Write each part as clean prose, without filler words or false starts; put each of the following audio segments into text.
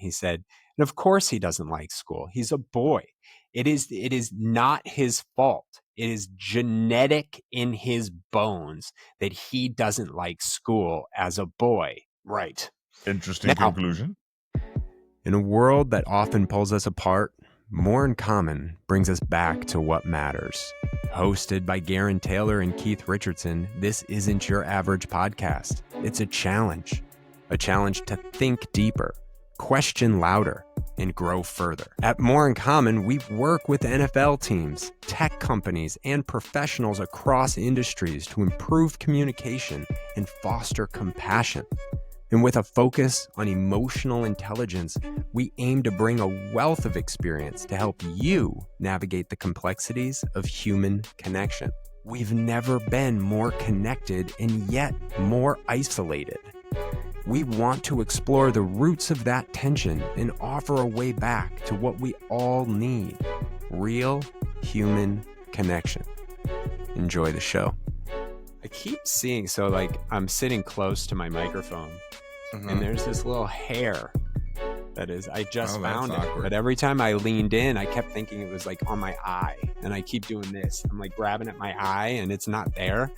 He said, and of course he doesn't like school. He's a boy. It is not his fault. It is genetic in his bones that he doesn't like school as a boy. Right. Interesting Now, conclusion. in a world that often pulls us apart, More in Common brings us back to what matters. Hosted by Gerren Taylor and Keith Richardson, this isn't your average podcast. It's a challenge to think deeper, question louder, and grow further. At More in Common, we work with NFL teams, tech companies, and professionals across industries to improve communication and foster compassion. And with a focus on emotional intelligence, we aim to bring a wealth of experience to help you navigate the complexities of human connection. We've never been more connected and yet more isolated. We want to explore the roots of that tension and offer a way back to what we all need: real human connection. Enjoy the show. I keep seeing, so like I'm sitting close to my microphone, and there's this little hair that is, I just found it. Awkward. But every time I leaned in, I kept thinking it was like on my eye, and I keep doing this. I'm like grabbing at my eye and it's not there.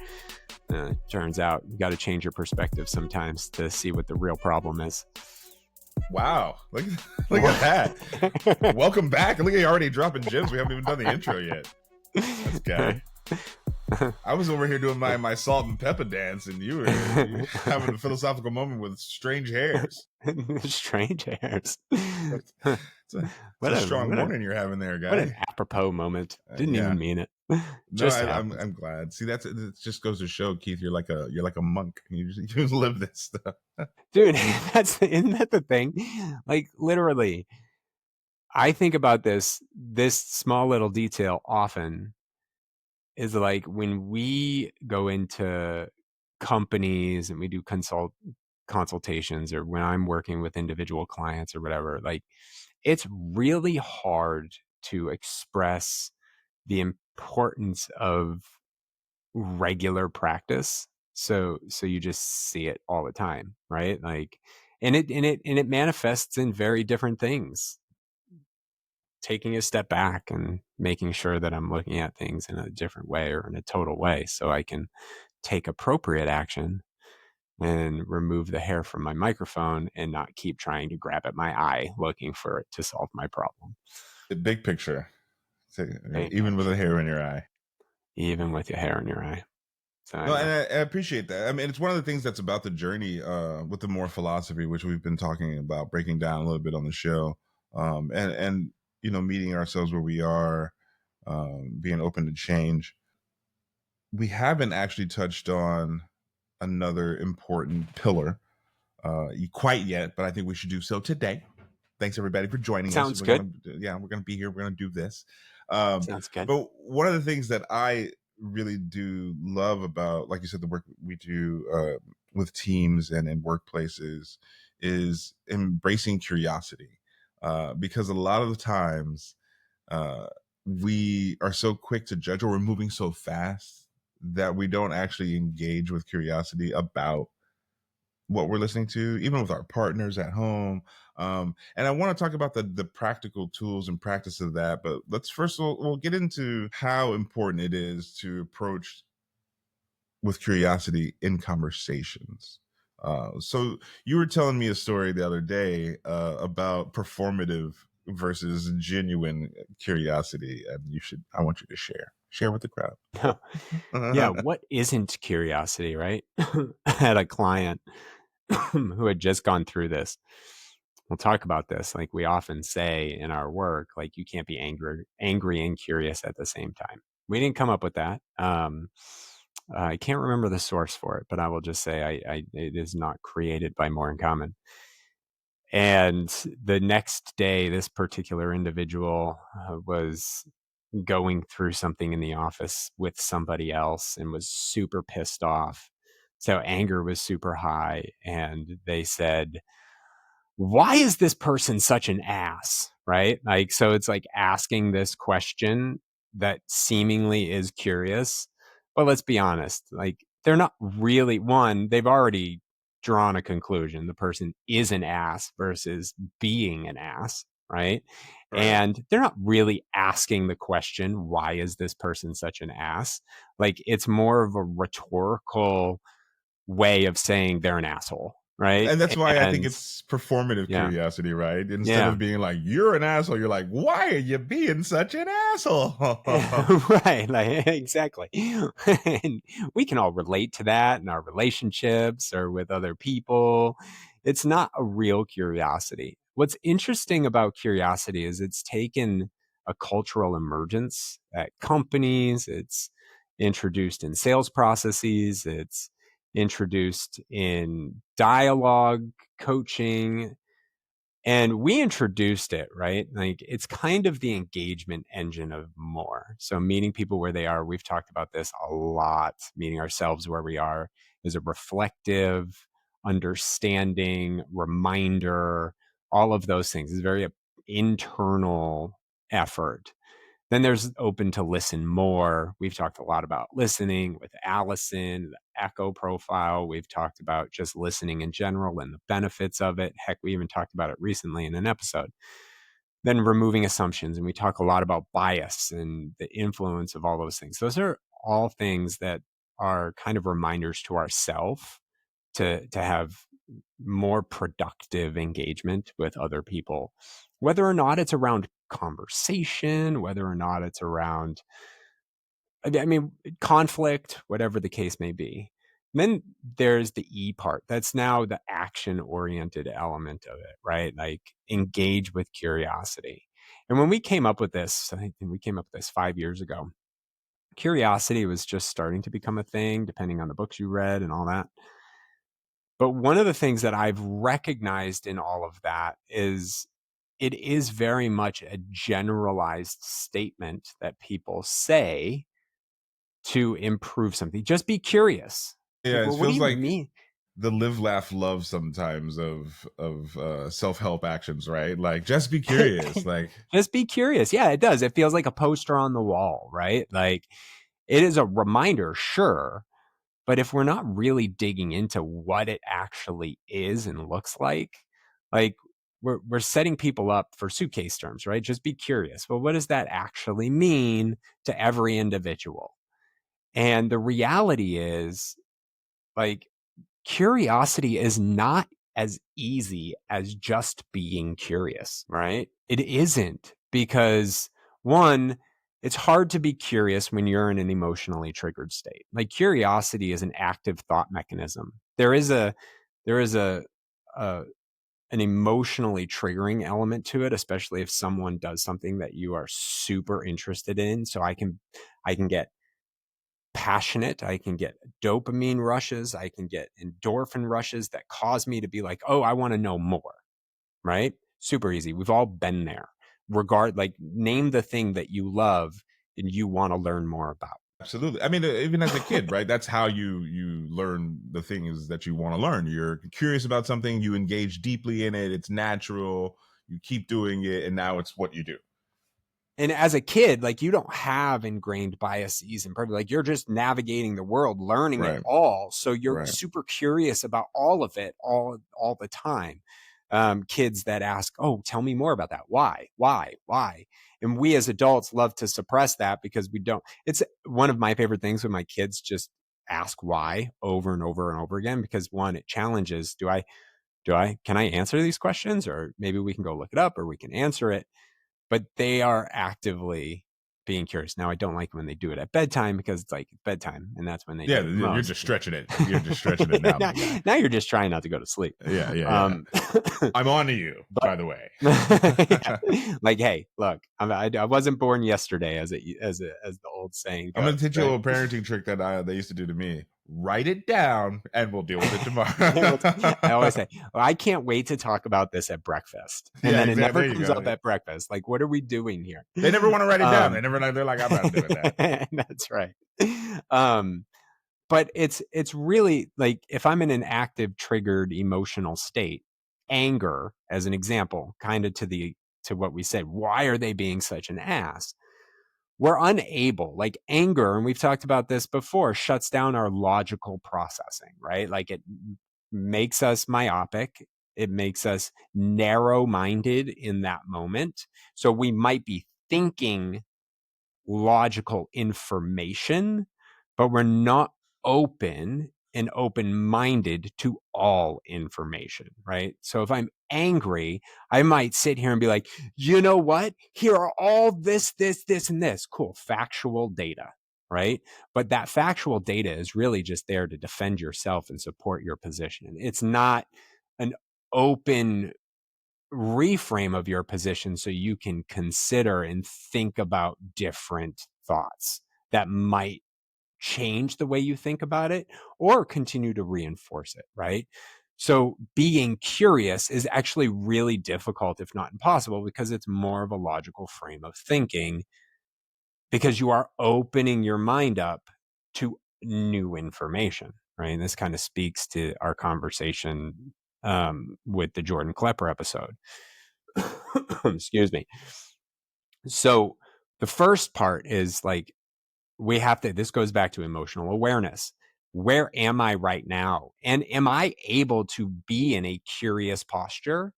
Turns out you got to change your perspective sometimes to see what the real problem is. Wow. Look at that. Welcome back. Look at you already dropping gems. We haven't even done the intro yet. That's good. I was over here doing my salt and pepper dance, and you were having a philosophical moment with strange hairs. Strange hairs. It's a strong morning you're having there, guy. What an apropos moment. Didn't even mean it. I'm glad. See, it just goes to show, Keith, you're like a monk. You just live this stuff. Dude, isn't that the thing? Like literally, I think about this small little detail often. Is like when we go into companies and we do consultations, or when I'm working with individual clients or whatever, like it's really hard to express the importance of regular practice. So you just see it all the time, right? Like, and it manifests in very different things. Taking a step back and making sure that I'm looking at things in a different way or in a total way, so I can take appropriate action and remove the hair from my microphone and not keep trying to grab at my eye looking for it to solve my problem. The big picture. Even with a hair in your eye. Even with your hair in your eye. So no, and I appreciate that. I mean, it's one of the things that's about the journey with the More philosophy, which we've been talking about, breaking down a little bit on the show, and you know, meeting ourselves where we are, being open to change. We haven't actually touched on another important pillar quite yet, but I think we should do so today. Thanks everybody for joining us. Sounds good. We're going to be here. We're going to do this. Sounds good. But one of the things that I really do love about, like you said, the work we do with teams and in workplaces is embracing curiosity. Because a lot of the times we are so quick to judge, or we're moving so fast that we don't actually engage with curiosity about what we're listening to, even with our partners at home. And I want to talk about the practical tools and practice of that. But let's first we'll get into how important it is to approach with curiosity in conversations. So you were telling me a story the other day about performative versus genuine curiosity, and I want you to share with the crowd. Yeah, what isn't curiosity, right? I had a client who had just gone through this. We'll talk about this. Like we often say in our work, like you can't be angry and curious at the same time. We didn't come up with that. I can't remember the source for it, but I will just say it is not created by More in Common. And the next day, this particular individual was going through something in the office with somebody else and was super pissed off. So anger was super high. And they said, why is this person such an ass? Right? Like, so it's like asking this question that seemingly is curious, but let's be honest, like they're not really, they've already drawn a conclusion. The person is an ass versus being an ass, right? Right. And they're not really asking the question, why is this person such an ass? Like, it's more of a rhetorical way of saying they're an asshole, right? And that's why I think And it's performative yeah, curiosity, right? Instead yeah. of being like, you're an asshole, you're like, why are you being such an asshole? Right, like exactly. And we can all relate to that in our relationships or with other people. It's not a real curiosity. What's interesting about curiosity is it's taken a cultural emergence at companies, it's introduced in sales processes, it's introduced in dialogue, coaching, and we introduced it, right? Like, it's kind of the engagement engine of more. So meeting people where they are, we've talked about this a lot. Meeting ourselves where we are is a reflective, understanding, reminder, all of those things. It's a very internal effort. Then there's open to listen more. We've talked a lot about listening with Allison, the echo profile. We've talked about just listening in general and the benefits of it. Heck, we even talked about it recently in an episode. Then removing assumptions. And we talk a lot about bias and the influence of all those things. Those are all things that are kind of reminders to ourselves to have more productive engagement with other people, whether or not it's around conversation, whether or not it's around, I mean, conflict, whatever the case may be. And then there's the E part. That's now the action oriented element of it, right? Like, engage with curiosity. And when we came up with this, I think we came up with this 5 years ago. Curiosity was just starting to become a thing, depending on the books you read and all that. But one of the things that I've recognized in all of that is it is very much a generalized statement that people say to improve something. Just be curious. Like, Yeah, it well, what do feels you like mean? the live, laugh, love sometimes of self-help actions, right? Like, just be curious. Like, Just be curious. Yeah, it does. It feels like a poster on the wall, right? Like, it is a reminder, sure. But if we're not really digging into what it actually is and looks like we're setting people up for suitcase terms, right? Just be curious. Well, what does that actually mean to every individual? And the reality is, like, curiosity is not as easy as just being curious, right? It isn't, because one, it's hard to be curious when you're in an emotionally triggered state. Like, curiosity is an active thought mechanism. There is a an emotionally triggering element to it, especially if someone does something that you are super interested in. So I can get passionate. I can get dopamine rushes. I can get endorphin rushes that cause me to be like, oh, I want to know more, right? Super easy. We've all been there. Like, name the thing that you love and you want to learn more about. absolutely. I mean, even as a kid, right? That's how you learn the things that you want to learn. You're curious about something, you engage deeply in it, it's natural, you keep doing it, and now it's what you do. And as a kid, like, you don't have ingrained biases and probably, like, you're just navigating the world, learning it Right. all. So you're Right. super curious about all of it all the time. Kids that ask, oh, tell me more about that. Why? And we as adults love to suppress that because we don't. It's one of my favorite things when my kids just ask why over and over and over again, because one, it challenges, can I answer these questions? Or maybe we can go look it up or we can answer it, but they are actively being curious. Now, I don't like when they do it at bedtime because it's like bedtime and that's when they Yeah, do it the you're most. just stretching it. You're just stretching it now, now, my guy. now you're just trying not to go to sleep. Yeah, yeah, yeah. Um, I'm on to you, but by the way. yeah, like, hey, look, I wasn't born yesterday, as the old saying I'm gonna goes, teach you a right? little parenting trick that they used to do to me. Write it down, and we'll deal with it tomorrow. I always say, well, I can't wait to talk about this at breakfast. And Yeah, then it exactly. never There you comes go. up at breakfast. Like, what are we doing here? They never want to write it down. Um, They're like, I'm not doing that. that's right. Um, but it's really like, if I'm in an active, triggered emotional state, anger, as an example, kind of to what we said, why are they being such an ass? We're unable, like, anger, and we've talked about this before, shuts down our logical processing, right? Like, it makes us myopic. It makes us narrow-minded in that moment. So we might be thinking logical information, but we're not open and open-minded to all information, right? So if I'm angry, I might sit here and be like, you know what? Here are all this, and this. Cool, factual data, right? But that factual data is really just there to defend yourself and support your position. It's not an open reframe of your position so you can consider and think about different thoughts that might change the way you think about it or continue to reinforce it, right? So being curious is actually really difficult, if not impossible, because it's more of a logical frame of thinking because you are opening your mind up to new information, right? And this kind of speaks to our conversation with the Jordan Klepper episode. Excuse me. So the first part is like, we have to, this goes back to emotional awareness. Where am I right now? And am I able to be in a curious posture?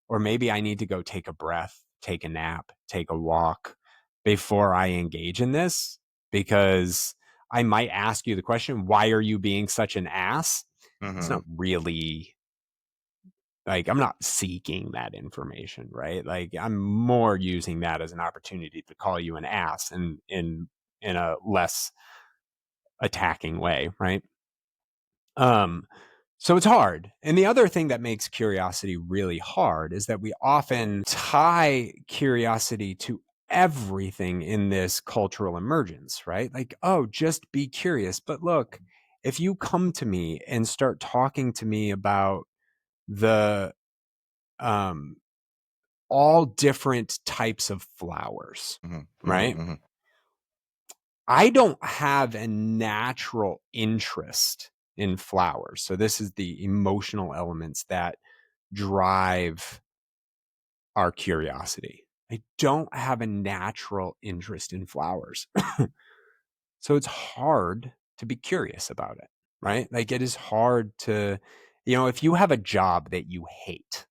Or maybe I need to go take a breath, take a nap, take a walk before I engage in this, because I might ask you the question, why are you being such an ass? It's not Mhm. really like, I'm not seeking that information, right? Like, I'm more using that as an opportunity to call you an ass in a less attacking way, right? Um, so it's hard. And the other thing that makes curiosity really hard is that we often tie curiosity to everything in this cultural emergence, right? Like, oh, just be curious. But look, if you come to me and start talking to me about the um all different types of flowers, Mhm. Mhm. right? Mhm. I don't have a natural interest in flowers. So this is the emotional elements that drive our curiosity. I don't have a natural interest in flowers. So it's hard to be curious about it, right? Like it is hard to, if you have a job that you hate,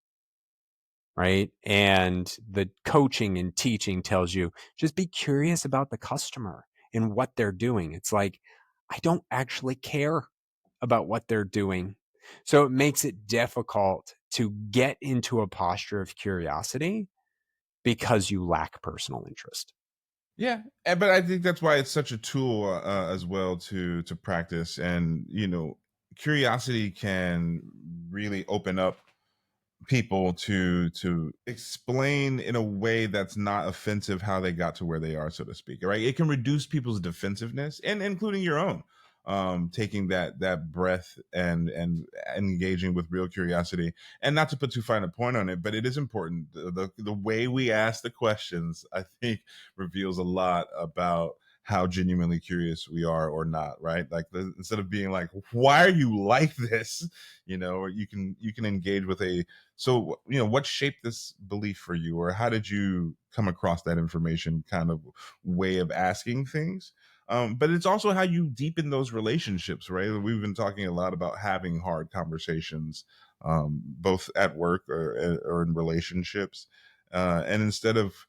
right? And the coaching and teaching tells you just be curious about the customer and what they're doing. It's like, I don't actually care about what they're doing. So it makes it difficult to get into a posture of curiosity because you lack personal interest. Yeah, but I think that's why it's such a tool as well to practice, and curiosity can really open up people to explain in a way that's not offensive how they got to where they are, so to speak, right? It can reduce people's defensiveness, and including your own. Taking that breath and engaging with real curiosity, and not to put too fine a point on it, but it is important. The way we ask the questions, I think, reveals a lot about how genuinely curious we are or not, right? Like instead of being like, why are you like this, or you can engage with a, so what shaped this belief for you, or how did you come across that information, kind of way of asking things. But it's also how you deepen those relationships, right? We've been talking a lot about having hard conversations, both at work or in relationships, and instead of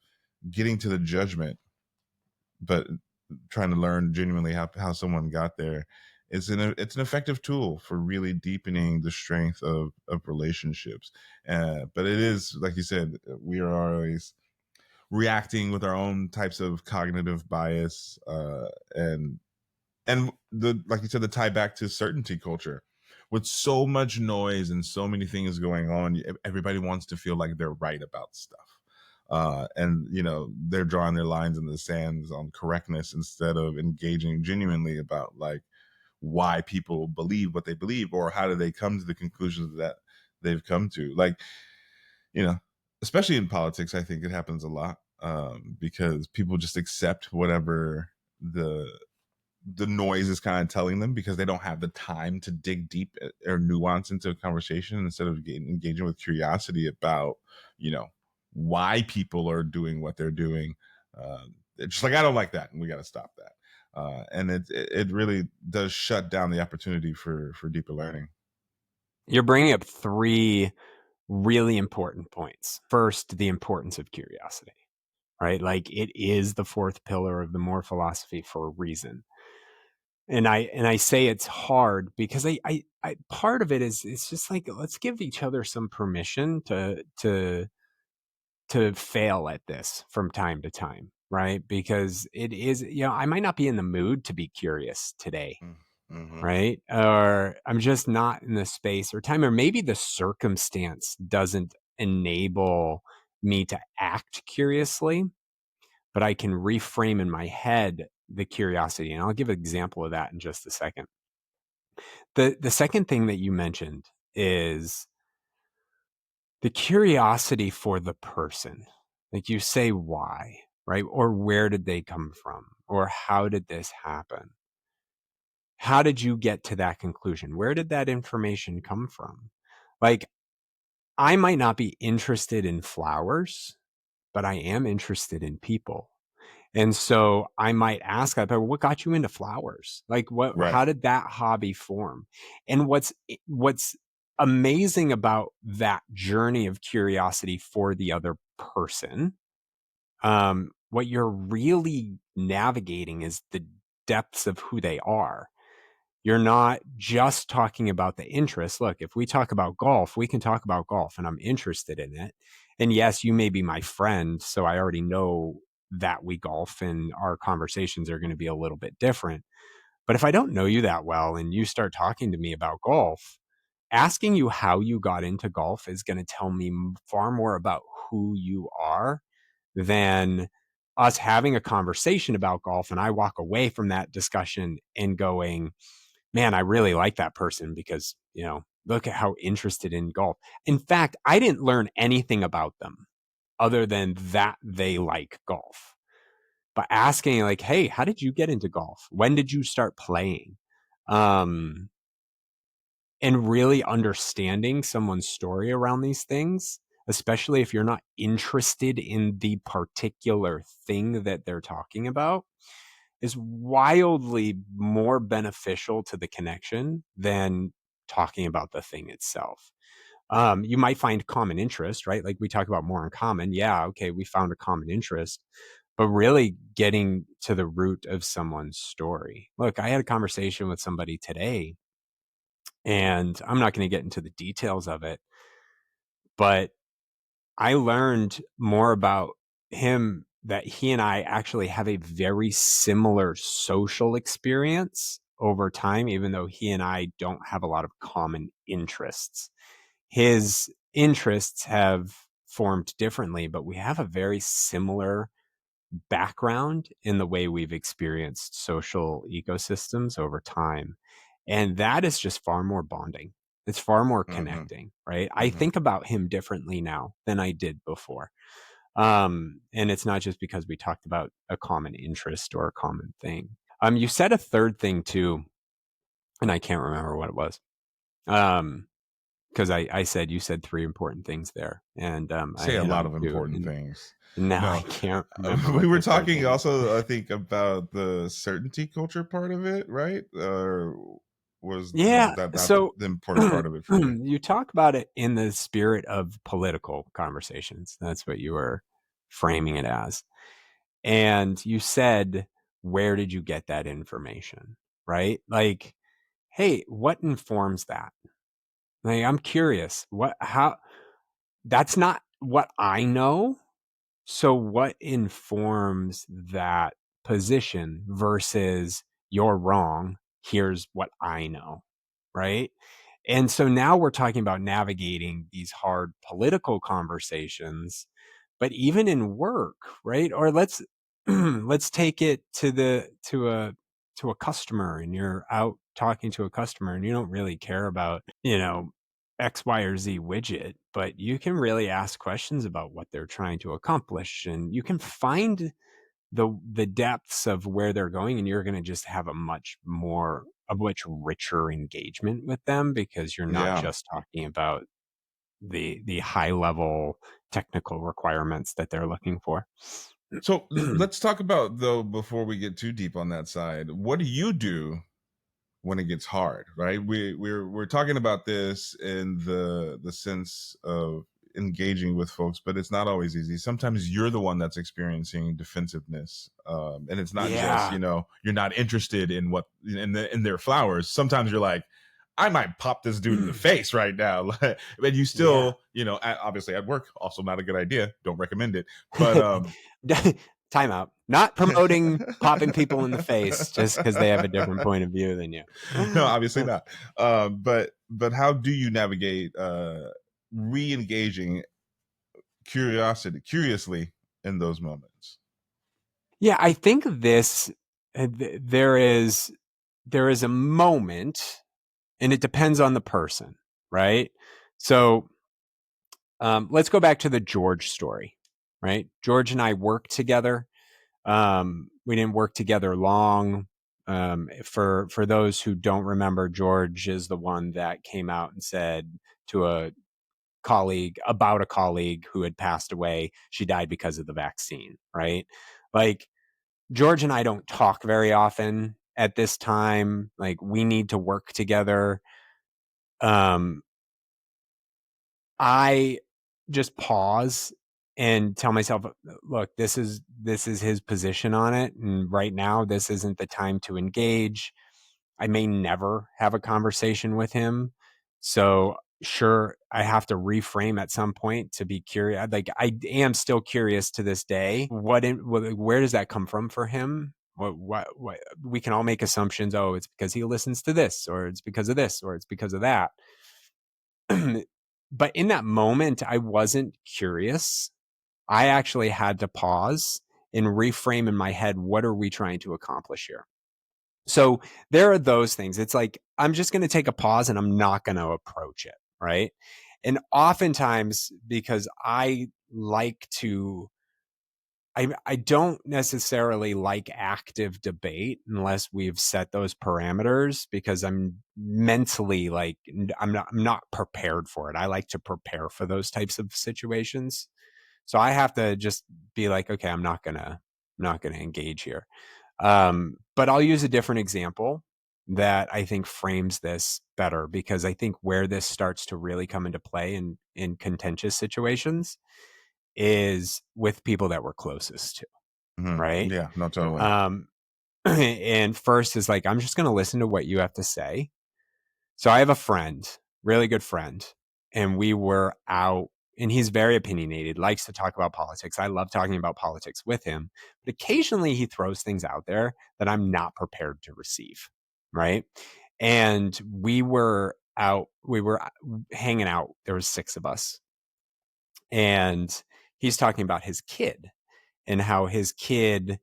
getting to the judgment, but trying to learn genuinely how someone got there, it's an effective tool for really deepening the strength of relationships. But it is, like you said, we are always reacting with our own types of cognitive bias, and the, like you said, the tie back to certainty culture. With so much noise and so many things going on, everybody wants to feel like they're right about stuff. And they're drawing their lines in the sands on correctness instead of engaging genuinely about, like, why people believe what they believe, or how do they come to the conclusions that they've come to. Like, you know especially in politics, I think it happens a lot, because people just accept whatever the noise is kind of telling them, because they don't have the time to dig deep, or nuance into a conversation, instead of engaging with curiosity about you know why people are doing what they're doing. It's just like, I don't like that, and we got to stop that. And it really does shut down the opportunity for deeper learning. You're bringing up three really important points. First, the importance of curiosity, right? Like it is the fourth pillar of the More philosophy for a reason. And I say it's hard because I part of it is it's just like let's give each other some permission to fail at this from time to time, right? Because it is, I might not be in the mood to be curious today, Mm-hmm. right? Or I'm just not in the space or time, or maybe the circumstance doesn't enable me to act curiously, but I can reframe in my head the curiosity. And I'll give an example of that in just a second. The second thing that you mentioned is the curiosity for the person. Like you say why, right? Or where did they come from? Or how did this happen? How did you get to that conclusion? Where did that information come from? Like, I might not be interested in flowers, but I am interested in people. And so I might ask that, but what got you into flowers? Like Right. how did that hobby form? And what's amazing about that journey of curiosity for the other person, what you're really navigating is the depths of who they are. You're not just talking about the interest. Look, if we talk about golf, we can talk about golf and I'm interested in it. And yes, you may be my friend. So I already know that we golf and our conversations are going to be a little bit different. But if I don't know you that well and you start talking to me about golf, asking you how you got into golf is going to tell me far more about who you are than us having a conversation about golf. And I walk away from that discussion and going, man, I really like that person because, look at how interested in golf. In fact, I didn't learn anything about them other than that they like golf. But asking like, hey, how did you get into golf? When did you start playing? Um, and really understanding someone's story around these things, especially if you're not interested in the particular thing that they're talking about, is wildly more beneficial to the connection than talking about the thing itself. You might find common interest, right? Like we talk about more in common. Yeah, okay, we found a common interest, but really getting to the root of someone's story. Look, I had a conversation with somebody today, and I'm not going to get into the details of it, but I learned more about him that he and I actually have a very similar social experience over time, even though he and I don't have a lot of common interests. His interests have formed differently, but we have a very similar background in the way we've experienced social ecosystems over time. And that is just far more bonding. It's far more Mm-hmm. connecting, right? I Mm-hmm. think about him differently now than I did before. And it's not just because we talked about a common interest or a common thing. You said a third thing too, and I can't remember what it was. Because I said you said three important things there, and I Say a hit lot on of two, important and things. now I No, can't remember we what were the third talking thing was. also, I think, about the certainty culture part of it, right? Or was Yeah. that not So the important part of it for you? you talk about it in the spirit of political conversations. That's what you were framing it as. And you said, where did you get that information? Right? Like, hey, what informs that? Like, I'm curious. That's not what I know. So, what informs that position versus you're wrong? Here's what I know, right? And so now we're talking about navigating these hard political conversations, but even in work, right? Or let's take it to a customer, and you're out talking to a customer and you don't really care about, X, Y, or Z widget, but you can really ask questions about what they're trying to accomplish, and you can find the depths of where they're going, and you're going to just have a much richer engagement with them because you're not Yeah. just talking about the high level technical requirements that they're looking for. So let's talk about, though, before we get too deep on that side. What do you do when it gets hard, right? We're talking about this in the sense of engaging with folks, but it's not always easy. Sometimes you're the one that's experiencing defensiveness, and it's not just, Yeah. you're not interested in what in their flowers. Sometimes you're like, I might pop this dude in the face right now, but you Yeah. still, obviously at work, also not a good idea. Don't recommend it, but Time out. Not promoting popping people in the face just because they have a different point of view than you. no, obviously not. But how do you navigate re-engaging curiously in those moments? Yeah, I think this there is a moment, and it depends on the person, right? So let's go back to the George story, right? George and I worked together. We didn't work together long. For those who don't remember, George is the one that came out and said to a colleague who had passed away, she died because of the vaccine, right? Like, George and I don't talk very often at this time. Like, we need to work together. Um, I just pause and tell myself, look, this is his position on it, and right now this isn't the time to engage. I may never have a conversation with him. So sure, I have to reframe at some point to be curious. Like, I am still curious to this day. Where does that come from for him? What we can all make assumptions. Oh, it's because he listens to this, or it's because of this, or it's because of that. But in that moment, I wasn't curious. I actually had to pause and reframe in my head, what are we trying to accomplish here? So there are those things. It's like, I'm just going to take a pause and I'm not going to approach it. Right. And oftentimes, because I don't necessarily like active debate unless we've set those parameters, because I'm mentally like, I'm not prepared for it. I like to prepare for those types of situations. So I have to just be like, okay, I'm not gonna engage here. But I'll use a different example that I think frames this better, because I think where this starts to really come into play in contentious situations is with people that we're closest to, right? Yeah, no, totally. Um, and first is like, I'm just going to listen to what you have to say. So I have a friend, really good friend, and we were out, and he's very opinionated, likes to talk about politics. I love talking about politics with him, but occasionally he throws things out there that I'm not prepared to receive, right? And we were hanging out. There was 6 of us, and he's talking about his kid and how his kid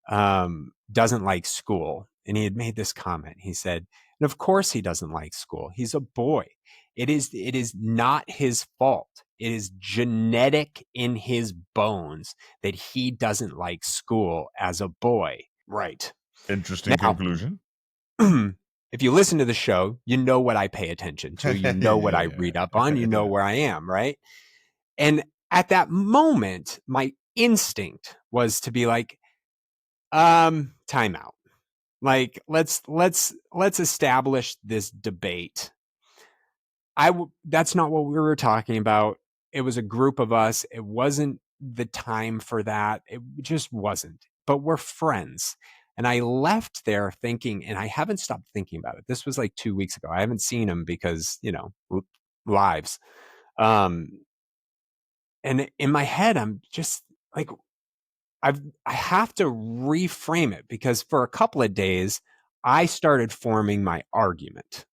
doesn't like school. And he had made this comment. He said, and of course he doesn't like school. He's a boy. It is not his fault. It is genetic in his bones that he doesn't like school as a boy. Right. Interesting Now, conclusion. if you listen to the show, you know what I pay attention to. You know what I Yeah, read up on. You know yeah. where I am, right? And at that moment, my instinct was to be like, time out. Like, let's establish this debate. That's not what we were talking about. It was a group of us. It wasn't the time for that. It just wasn't. But we're friends. And I left there thinking, and I haven't stopped thinking about it. This was like 2 weeks ago. I haven't seen him because, lives. Um, and in my head, I'm just like, I have to reframe it, because for a couple of days I started forming my argument,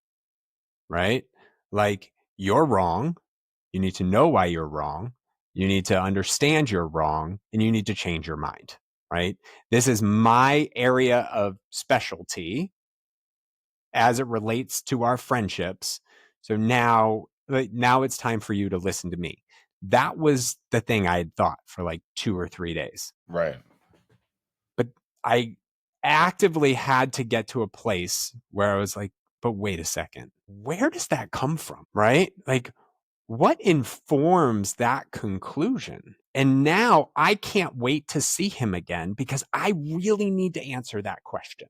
right? Like, you're wrong. You need to know why you're wrong. You need to understand you're wrong, and you need to change your mind, right? This is my area of specialty as it relates to our friendships. So now it's time for you to listen to me. That was the thing I had thought for like 2 or 3 days. Right. But I actively had to get to a place where I was like, but wait a second, where does that come from? Right? Like, what informs that conclusion? And now I can't wait to see him again, because I really need to answer that question.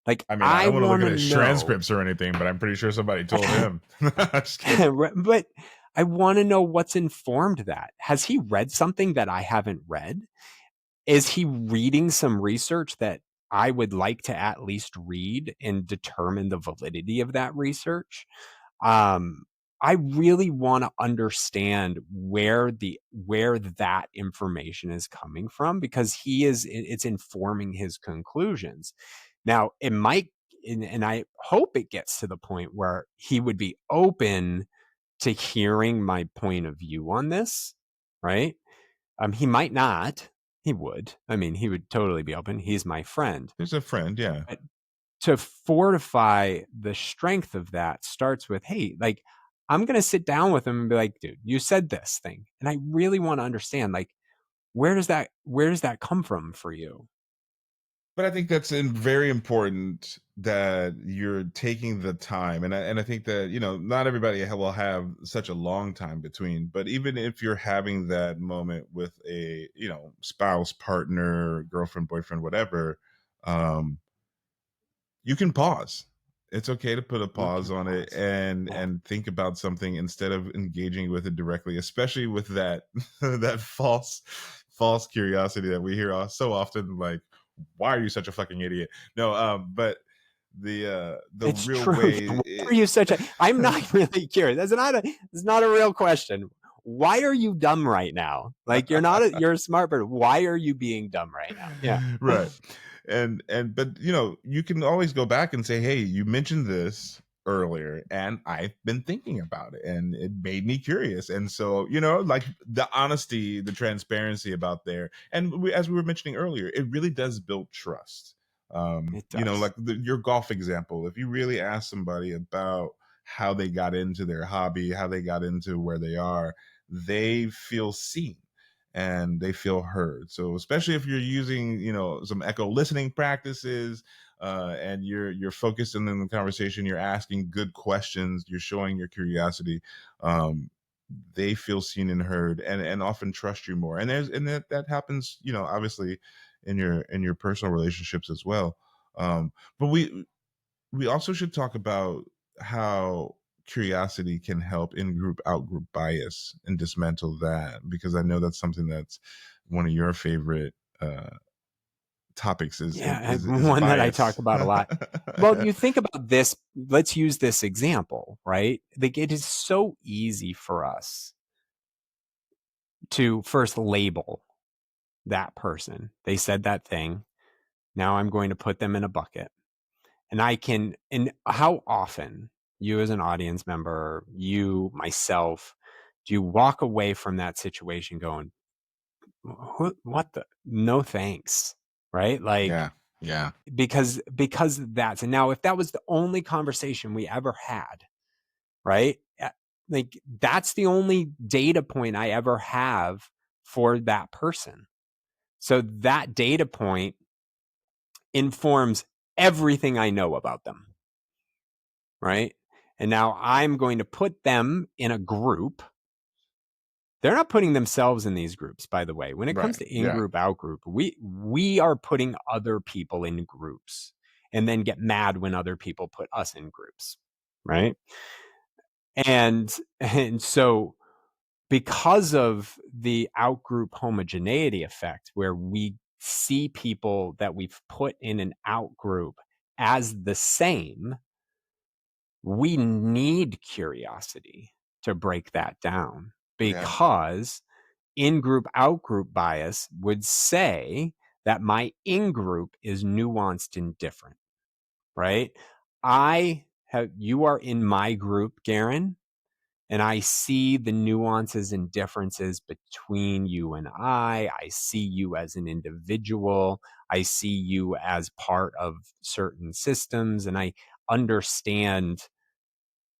Like, I mean, I I don't want to look want at to his know, transcripts or anything, but I'm pretty sure somebody told him. Just kidding. but I want to know what's informed that. Has he read something that I haven't read? Is he reading some research that I would like to at least read and determine the validity of that research? Um, I really want to understand where that information is coming from, because it's informing his conclusions. Now, it might, and I hope it gets to the point where he would be open to hearing my point of view on this, right? He might not. He would. I mean, he would totally be open. He's my friend. He's a friend, yeah. But to fortify the strength of that starts with, hey, like, I'm going to sit down with him and be like, dude, you said this thing. And I really want to understand, like, where does that come from for you? But I think that's very important that you're taking the time, and I think that not everybody will have such a long time between. But even if you're having that moment with a spouse, partner, girlfriend, boyfriend, whatever, um, you can pause. It's okay to put a You pause can on it pause. and Yeah. think about something instead of engaging with it directly, especially with that that false curiosity that we hear so often, like, why are you such a fucking idiot? No, but the It's real true. way Why are you such a I'm not really curious. That's not a real question. Why are you dumb right now? Like, you're a smart person. Why are you being dumb right now? Yeah. right. And but you can always go back and say, hey, you mentioned this earlier and I've been thinking about it and it made me curious. And so like, the honesty, the transparency about there, and as we were mentioning earlier, it really does build trust. It does. Like your golf example, if you really ask somebody about how they got into their hobby, how they got into where they are, they feel seen and they feel heard. So especially if you're using, some echo listening practices, and you're focused in the conversation, you're asking good questions, you're showing your curiosity. Um, they feel seen and heard, and often trust you more. And that happens, obviously in your personal relationships as well. But we also should talk about how curiosity can help in group out group bias and dismantle that, because I know that's something that's one of your favorite topics Yeah, is one that I talk bias. about a lot. Well, you think about this, let's use this example, right? Like, it is so easy for us to first label that person. They said that thing. Now I'm going to put them in a bucket. And how often, you as an audience member, you, myself, do you walk away from that situation going, what the, no thanks, right? Like, Yeah, yeah, because that's, and now if that was the only conversation we ever had, right? Like, that's the only data point I ever have for that person. So that data point informs everything I know about them, right? And now I'm going to put them in a group. They're not putting themselves in these groups, by the way. When it comes right, to in yeah, group, out group, we are putting other people in groups and then get mad when other people put us in groups, right? And so, because of the outgroup homogeneity effect, where we see people that we've put in an outgroup as the same, we need curiosity to break that down, yeah, because in group out group bias would say that my in group is nuanced and different, right? You are in my group, Gerren, and I see the nuances and differences between you and I see you as an individual. I see you as part of certain systems, and I understand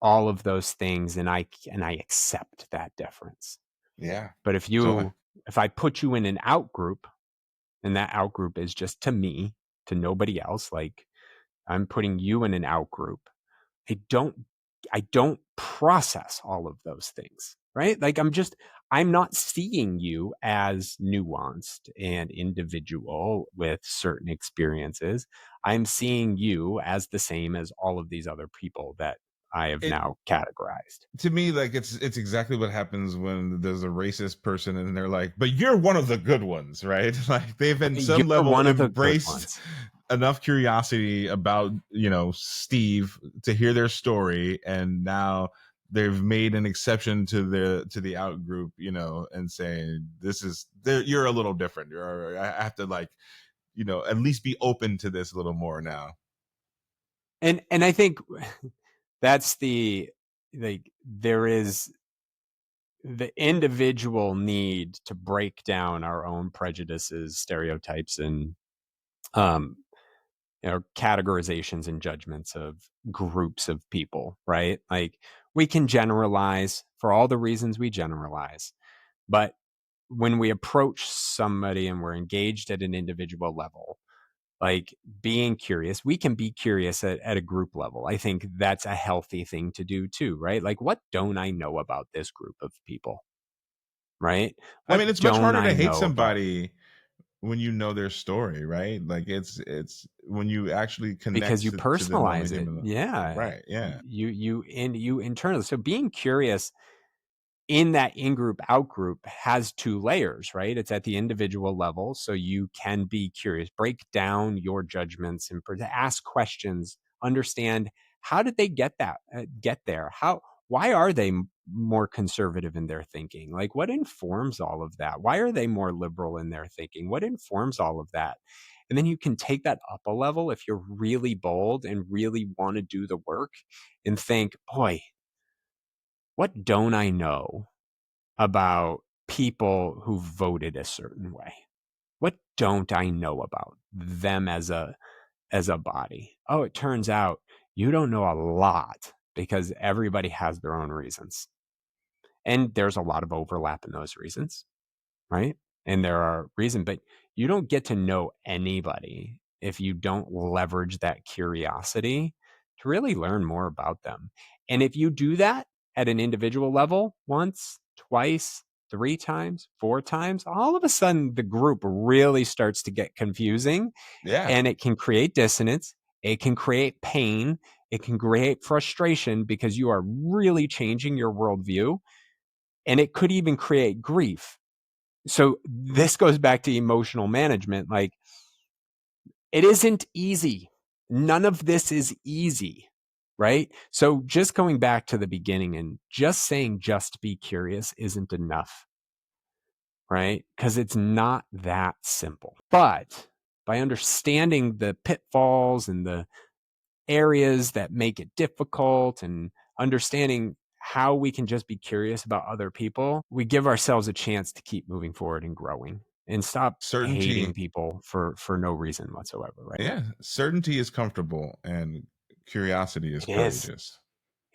all of those things, and I accept that difference. yeah. But So if I put you in an out group, and that out group is just to me, to nobody else, like, I'm putting you in an out group, I don't I don't process all of those things, right? Like, I'm not seeing you as nuanced and individual with certain experiences. I'm seeing you as the same as all of these other people that I have It now categorized. to me, like, it's exactly what happens when there's a racist person and they're like, but you're one of the good ones, right? Like, they've in You're some level one of the good embraced ones. enough curiosity about, Steve to hear their story, and now they've made an exception to the out group, and saying this is you're a little different, or I have to, like, at least be open to this a little more now. And I think that's there is the individual need to break down our own prejudices, stereotypes, and um, categorizations and judgments of groups of people, right? Like, we can generalize for all the reasons we generalize, but when we approach somebody and we're engaged at an individual level, like being curious, we can be curious at a group level. I think that's a healthy thing to do too, right? Like, what don't I know about this group of people, right? I What mean, it's much don't harder I to hate know about? somebody when you know their story, right? Like, it's when you actually Because connect you to them on a personalize it. human level. Yeah. Right, yeah. You internally. So being curious in that in-group out-group has two layers, right? It's at the individual level, so you can be curious, break down your judgments and ask questions, understand how did they get there? Why are they more conservative in their thinking? Like, what informs all of that? Why are they more liberal in their thinking? What informs all of that? And then you can take that up a level if you're really bold and really want to do the work and think, boy, what don't I know about people who voted a certain way? What don't I know about them as a body? Oh, it turns out you don't know a lot because everybody has their own reasons. And there's a lot of overlap in those reasons, right? And there are reasons, but you don't get to know anybody if you don't leverage that curiosity to really learn more about them. And if you do that at an individual level once, twice, three times, four times, all of a sudden the group really starts to get confusing, Yeah. and it can create dissonance. It can create pain. It can create frustration because you are really changing your worldview. And it could even create grief. So this goes back to emotional management. Like, it isn't easy. None of this is easy, right? So just going back to the beginning and just saying just be curious isn't enough, right? Because it's not that simple. But by understanding the pitfalls and the areas that make it difficult and understanding how we can just be curious about other people, we give ourselves a chance to keep moving forward and growing and stop hating Certainty. people for no reason whatsoever, right? Yeah, certainty is comfortable and curiosity is It is. courageous.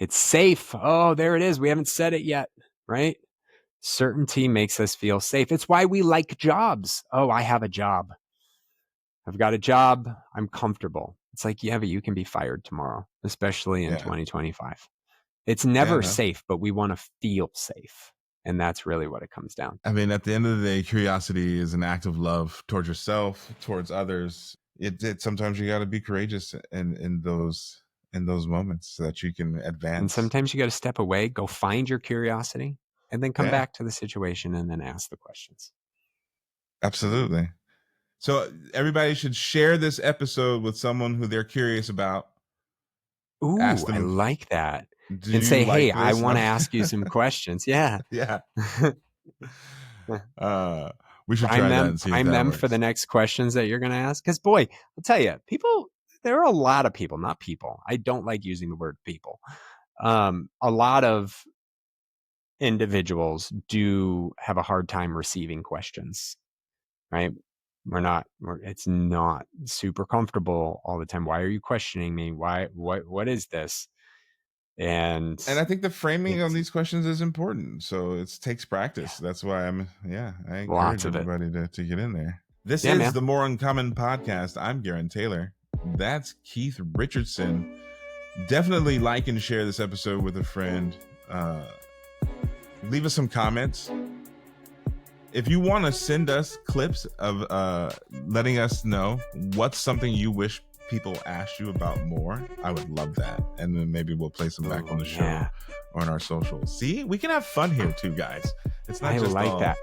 It's safe. Oh, there it is. We haven't said it yet, right? Certainty makes us feel safe. It's why we like jobs. Oh, I have a job. I've got a job. I'm comfortable. It's like, yeah, but you can be fired tomorrow, especially in Yeah. 2025. It's Yeah, never no. safe, but we want to feel safe. And that's really what it comes down I mean, at the end of the day, curiosity is an act of love towards yourself, towards others. It sometimes you got to be courageous in those moments so that you can And advance. sometimes you got to step away, go find your curiosity, and then come Yeah, back to the situation and then ask the questions. absolutely. So everybody should share this episode with someone who they're curious about. Ask Ooh, I them, like that. "Do And you say, hey, like I this?" want No. to ask you some questions. Yeah. Yeah. We should try prime that them, and see if prime that them for the works. next questions that you're going to ask. Because, boy, I'll tell you, there are a lot of people, not people. I don't like using the word people. A lot of individuals do have a hard time receiving questions, right? It's not super comfortable all the time. Why are you questioning me? What is this? And And I think the framing on it's these questions is important. So it takes yeah, practice. That's why I lots encourage of it. everybody to get in there. This Yeah, is man. the More Uncommon Podcast. I'm Gerren Taylor. That's Keith Richardson. Definitely like and share this episode with a friend. Leave us some comments. if you want to send us clips of letting us know what's something you wish people asked you about more, I would love that. And then maybe we'll play some back on the show or on our socials. See, we can have fun here too, guys. It's not just like that.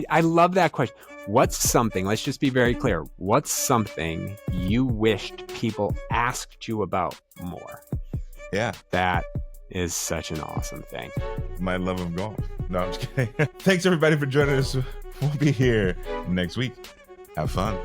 I love that question. What's something, let's just be very clear. What's something you wished people asked you about more? Yeah. That is such an awesome thing. My love of golf. No, I'm just kidding. Thanks everybody for joining us. We'll be here next week. Have fun.